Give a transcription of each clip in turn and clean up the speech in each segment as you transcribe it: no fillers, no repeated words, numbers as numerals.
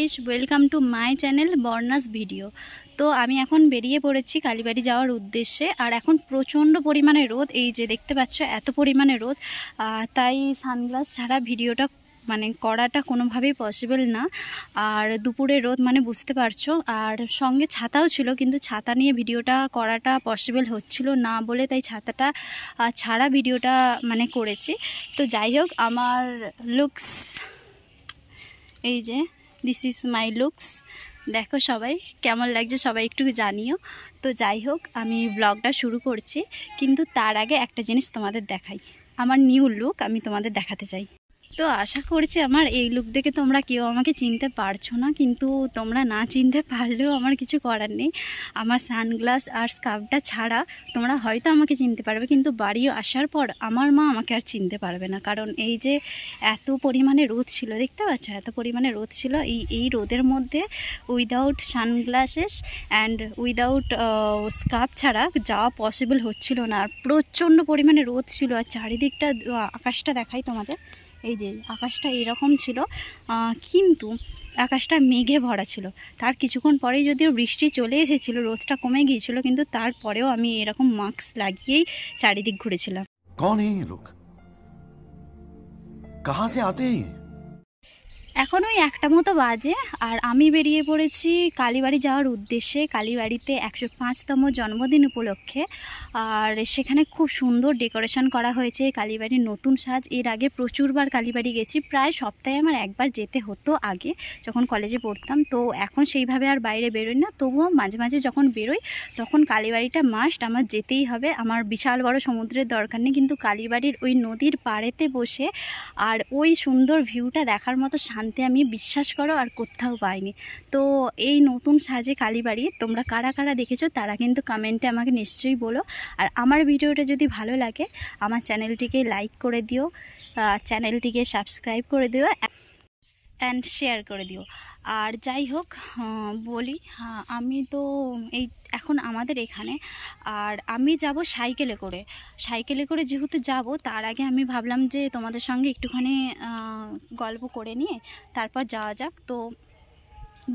Guys, welcome to my channel বর্ণাস video. তো আমি এখন বেরিয়ে পড়েছি কালীবাড়ি যাওয়ার উদ্দেশ্যে। আর এখন প্রচণ্ড পরিমাণে রোদ, এই যে দেখতে পাচ্ছ এত পরিমাণে রোদ, তাই সানগ্লাস ছাড়া ভিডিওটা করাটা কোনোভাবেই পসিবল না। আর দুপুরে রোদ বুঝতে পারছো, আর সঙ্গে ছাতাও ছিল, কিন্তু ছাতা নিয়ে ভিডিওটা করাটা পসিবল হচ্ছিল না বলে তাই ছাতাটা ছাড়া ভিডিওটা করেছি। তো যাই হোক, আমার লুকস এই যে, দিস ইজ মাই লুকস। দেখো সবাই কেমন লাগছে, সবাই একটু জানিও। তো যাই হোক, আমি ব্লগটা শুরু করছি, কিন্তু তার আগে একটা জিনিস তোমাদের দেখাই। আমার নিউ লুক আমি তোমাদের দেখাতে চাই। তো আশা করছি আমার এই লুক দেখে তোমরা কেউ আমাকে চিনতে পারছো না, কিন্তু তোমরা না চিনতে পারলেও আমার কিছু করার নেই। আমার সানগ্লাস আর স্কার্ফটা ছাড়া তোমরা হয়তো আমাকে চিনতে পারবে, কিন্তু বাড়ি আসার পর আমার মা আমাকে আর চিনতে পারবে না। কারণ এই যে এত পরিমাণে রোদ ছিল, দেখতে পাচ্ছ এত পরিমাণে রোদ ছিল। এই রোদের মধ্যে without sunglasses and without scarf ছাড়া যাওয়া পসিবল হচ্ছিল না। আর প্রচণ্ড পরিমাণে রোদ ছিল, আর চারিদিকটা আকাশটা দেখাই তোমাদের। এই যে আকাশটা এরকম ছিল, কিন্তু আকাশটা মেঘে ভরা ছিল। তার কিছুক্ষণ পরেই যদিও বৃষ্টি চলে এসেছিল, রোদটা কমে গিয়েছিল, কিন্তু তারপরেও আমি এরকম মাস্ক লাগিয়েই চারিদিক ঘুরেছিলাম। कौन है ये लोग? कहाँ से आते हैं? এখন ওই 1টা মতো বাজে, আর আমি বেরিয়ে পড়েছি কালীবাড়ি যাওয়ার উদ্দেশ্যে। কালীবাড়িতে 105তম জন্মদিন উপলক্ষে, আর সেখানে খুব সুন্দর ডেকোরেশন করা হয়েছে। কালীবাড়ির নতুন সাজ, এর আগে প্রচুরবার কালীবাড়ি গেছি, প্রায় সপ্তাহে আমার একবার যেতে হতো আগে যখন কলেজে পড়তাম। তো এখন সেইভাবে আর বাইরে বেরোই না, তবুও মাঝে মাঝে যখন বেরোই তখন কালীবাড়িটা মাস্ট আমার যেতেই হবে। আমার বিশাল বড় সমুদ্রের দরকার নেই, কিন্তু কালীবাড়ির ওই নদীর পাড়েতে বসে আর ওই সুন্দর ভিউটা দেখার মতো শান্তি আমি বিশ্বাস করো আর কোথাও পাইনি। তো এই নতুন সাজে কালীবাড়ি তোমরা কারা কারা দেখেছো তারা কিন্তু কমেন্টে আমাকে নিশ্চয়ই বলো। আর আমার ভিডিওটা যদি ভালো লাগে আমার চ্যানেলটিকে লাইক করে দিও, চ্যানেলটিকে সাবস্ক্রাইব করে দিও অ্যান্ড শেয়ার করে দিও। আর যাই হোক, বলি, আমি তো এই এখন আমাদের এখানে, আর আমি যাব সাইকেলে করে যেহেতু যাব, তার আগে আমি ভাবলাম যে তোমাদের সঙ্গে একটুখানি গল্প করে নিয়ে তারপর যাওয়া যাক। তো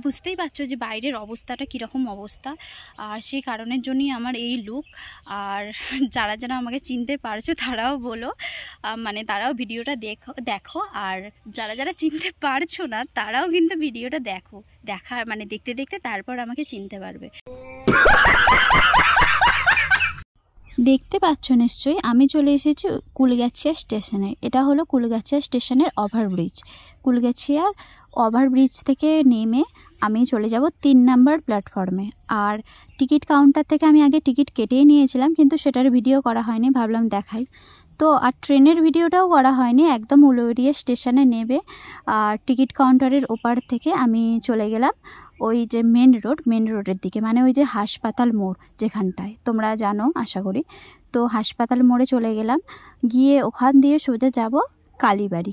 বুঝতেই পারছো যে বাইরের অবস্থাটা কীরকম অবস্থা, আর সেই কারণের জন্যই আমার এই লুক। আর যারা যারা আমাকে চিনতে পারছো তারাও বলো, তারাও ভিডিওটা দেখো, আর যারা যারা চিনতে পারছো না তারাও কিন্তু ভিডিওটা দেখতে দেখতে তারপর আমাকে চিনতে পারবে। দেখতে পাচ্ছ নিশ্চয়ই আমি চলে এসেছি কুলগাছিয়া স্টেশনে। এটা হলো কুলগাছিয়া স্টেশনের ওভারব্রিজ। কুলগাছিয়ার ওভারব্রিজ থেকে নেমে আমি চলে যাব 3 নম্বর প্ল্যাটফর্মে। আর টিকিট কাউন্টার থেকে আমি আগে টিকিট কেটেই নিয়েছিলাম, কিন্তু সেটার ভিডিও করা হয়নি, ভাবলাম দেখাই। তো আর ট্রেনের ভিডিওটাও করা হয়নি। একদম উলুবেড়িয়া স্টেশনে নেবে আর টিকিট কাউন্টারের ওপার থেকে আমি চলে গেলাম ওই যে মেন রোডের দিকে, ওই যে হাসপাতাল মোড় যেখানটায় তোমরা জানো আশা করি। তো হাসপাতাল মোড়ে চলে গেলাম, গিয়ে ওখান দিয়ে সোজা যাব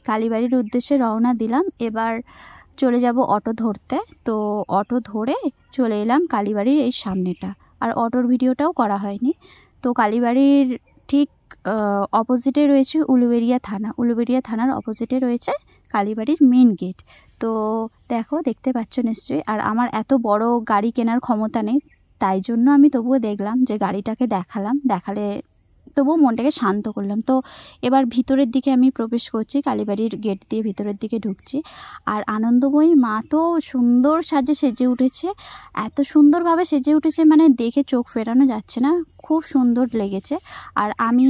কালীবাড়ির উদ্দেশ্যে রওনা দিলাম। এবার চলে যাব অটো ধরতে। তো অটো ধরে চলে এলাম কালীবাড়ির এই সামনেটা, আর অটোর ভিডিওটাও করা হয়নি। তো কালীবাড়ির ঠিক অপোজিটে রয়েছে উলুবেড়িয়া থানার অপোজিটে রয়েছে কালীবাড়ির মেন গেট। তো দেখতে পাচ্ছ নিশ্চয়ই। আর আমার এত বড় গাড়ি কেনার ক্ষমতা নেই, তাই জন্য আমি তবুও দেখলাম যে গাড়িটাকে দেখালে তবুও মনটাকে শান্ত করলাম। তো এবার ভিতরের দিকে আমি প্রবেশ করছি, কালীবাড়ির গেট দিয়ে ভিতরের দিকে ঢুকছি। আর আনন্দময়ী মা তো সুন্দর সেজে উঠেছে, এত সুন্দরভাবে সেজে উঠেছে দেখে চোখ ফেরানো যাচ্ছে না, খুব সুন্দর লেগেছে। আর আমি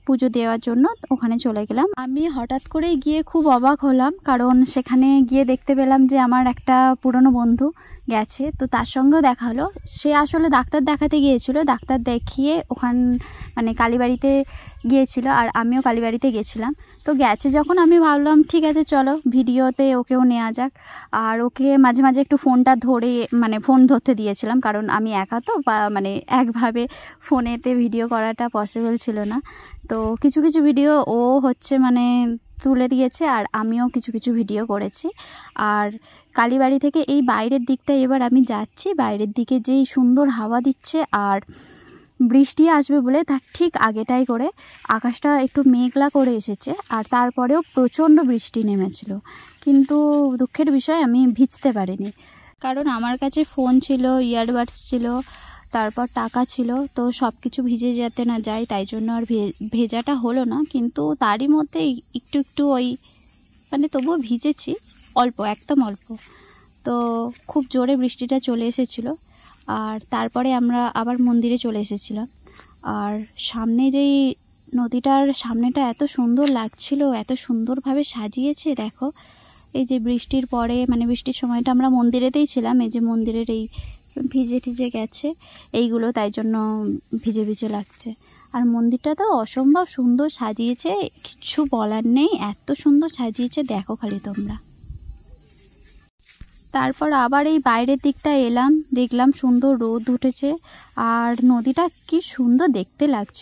পুজো দেওয়ার জন্য ওখানে চলে গেলাম। আমি হঠাৎ করে গিয়ে খুব অবাক হলাম, কারণ সেখানে গিয়ে দেখতে পেলাম যে আমার একটা পুরনো বন্ধু গেছে। তো তার সঙ্গেও দেখা হলো। সে আসলে ডাক্তার দেখাতে গিয়েছিল, ডাক্তার দেখিয়ে কালীবাড়িতে গিয়েছিল, আর আমিও কালীবাড়িতে গেছিলাম। তো গেছে যখন আমি ভাবলাম ঠিক আছে চলো ভিডিওতে ওকেও নেওয়া যাক। আর ওকে মাঝে মাঝে একটু ফোনটা ধরে ফোন ধরতে দিয়েছিলাম, কারণ আমি একা তো একভাবে ফোনেতে ভিডিও করাটা পসিবল ছিল না। তো কিছু কিছু ভিডিও ও তুলে দিয়েছে, আর আমিও কিছু কিছু ভিডিও করেছি। আর কালীবাড়ি থেকে এই বাইরের দিকটা এবার আমি যাচ্ছি, বাইরের দিকে যেই সুন্দর হাওয়া দিচ্ছে আর বৃষ্টি আসবে বলে তার ঠিক আগেটাই করে আকাশটা একটু মেঘলা করে এসেছে, আর তারপরেও প্রচণ্ড বৃষ্টি নেমেছিল। কিন্তু দুঃখের বিষয় আমি ভিজতে পারিনি, কারণ আমার কাছে ফোন ছিল, ইয়ারবাডস ছিল, তারপর টাকা ছিল, তো সব কিছু ভিজে যেতে না যায়, তাই জন্য আর ভেজাটা হলো না। কিন্তু তারই মধ্যে একটু একটু ওই মানে তবুও ভিজেছি, অল্প, একদম অল্প। তো খুব জোরে বৃষ্টিটা চলে এসেছিলো, আর তারপরে আমরা আবার মন্দিরে চলে এসেছিলাম। আর সামনে যেই নদীটার সামনেটা এত সুন্দর লাগছিল, এত সুন্দরভাবে সাজিয়েছে দেখো। এই যে বৃষ্টির পরে মানে বৃষ্টির সময়টা আমরা মন্দিরেতেই ছিলাম, এই যে মন্দিরের এই ভিজে টিজে গেছে এইগুলো, তাই জন্য ভিজে ভিজে লাগছে। আর মন্দিরটা তো অসম্ভব সুন্দর সাজিয়েছে, কিছু বলার নেই, এত সুন্দর সাজিয়েছে দেখো খালি তোমরা। তারপর আবার এই বাইরের দিকটা এলাম, দেখলাম সুন্দর রোদ উঠেছে আর নদীটা কি সুন্দর দেখতে লাগছে।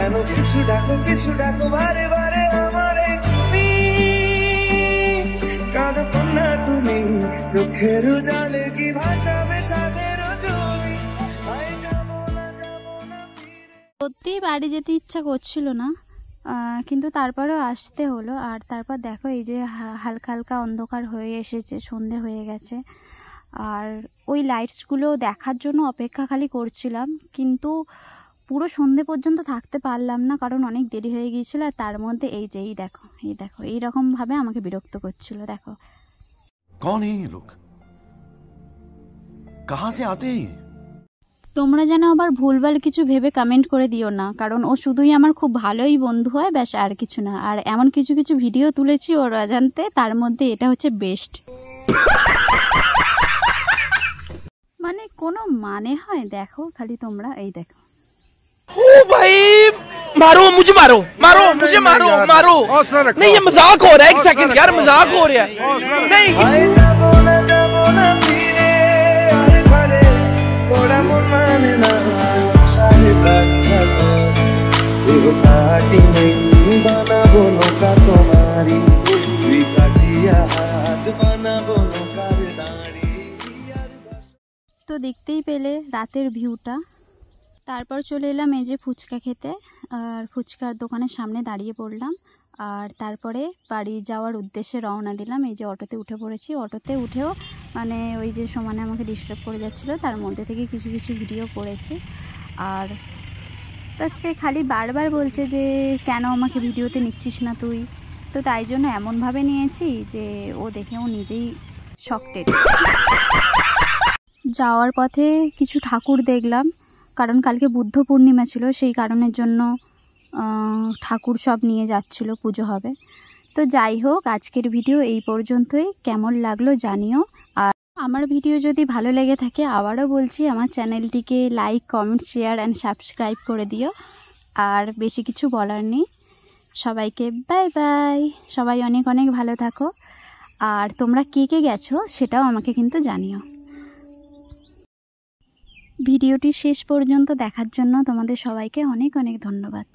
সত্যি বাড়ি যেতে ইচ্ছা করছিল না, কিন্তু তারপরেও আসতে হলো। আর তারপর দেখো এই যে হালকা হালকা অন্ধকার হয়ে এসেছে, সন্ধে হয়ে গেছে। আর ওই লাইটসগুলো দেখার জন্য অপেক্ষা খালি করছিলাম, কিন্তু পুরো সন্ধে পর্যন্ত থাকতে পারলাম না, কারণ অনেক দেরি হয়ে গিয়েছিল। আর তার মধ্যে এই যে এই দেখো এইরকমভাবে আমাকে বিরক্ত করছিল। দেখো कौन है ये लोग? कहाँ से आते हैं? তোমরা যেন আবার ভুলভাল কিছু ভেবে কমেন্ট করে দিও না, কারণ ও শুধুই আমার খুব ভালোই বন্ধু হয়, ব্যাস, আর কিছু না। আর এমন কিছু কিছু ভিডিও তুলেছি ওর অজান্তে, তার মধ্যে এটা হচ্ছে বেস্ট। মানে কোনো মানে হয়? দেখো খালি তোমরা, এই দেখো। ओ भाई मारो मुझे, मारो मारो मुझे, मारो मारो। नहीं ये मजाक हो रहा है, एक सेकंड यार, मजाक हो रहा है। नहीं তো দেখতেই পেলে রাতের ভিউটা। তারপর চলে এলাম এই যে ফুচকা খেতে, আর ফুচকার দোকানের সামনে দাঁড়িয়ে পড়লাম। আর তারপরে বাড়ি যাওয়ার উদ্দেশ্যে রওনা দিলাম। এই যে অটোতে উঠে পড়েছি, অটোতে উঠেও মানে ওই যে সমানে আমাকে ডিস্টার্ব করে যাচ্ছিলো, তার মধ্যে থেকে কিছু কিছু ভিডিও করেছি। আর তা সে খালি বারবার বলছে যে কেন আমাকে ভিডিওতে নিচ্ছিস না তুই, তো তাই জন্য এমনভাবে নিয়েছি যে ও দেখে ও নিজেই শকটেড। যাওয়ার পথে কিছু ঠাকুর দেখলাম, কারণ কালকে বুদ্ধ পূর্ণিমা ছিল, সেই কারণের জন্য ঠাকুর সব নিয়ে যাচ্ছিল, পুজো হবে। তো যাই হোক, আজকের ভিডিও এই পর্যন্তই। কেমন লাগলো জানিও। আর আমার ভিডিও যদি ভালো লেগে থাকে, আবারও বলছি আমার চ্যানেলটিকে like, comment, share and subscribe করে দিও। আর বেশি কিছু বলার নেই, সবাইকে বাই বাই। সবাই অনেক অনেক ভালো থাকো। আর তোমরা কে কে গেছো সেটাও আমাকে কিন্তু জানিও। ভিডিওটি শেষ পর্যন্ত দেখার জন্য তোমাদের সবাইকে অনেক অনেক ধন্যবাদ।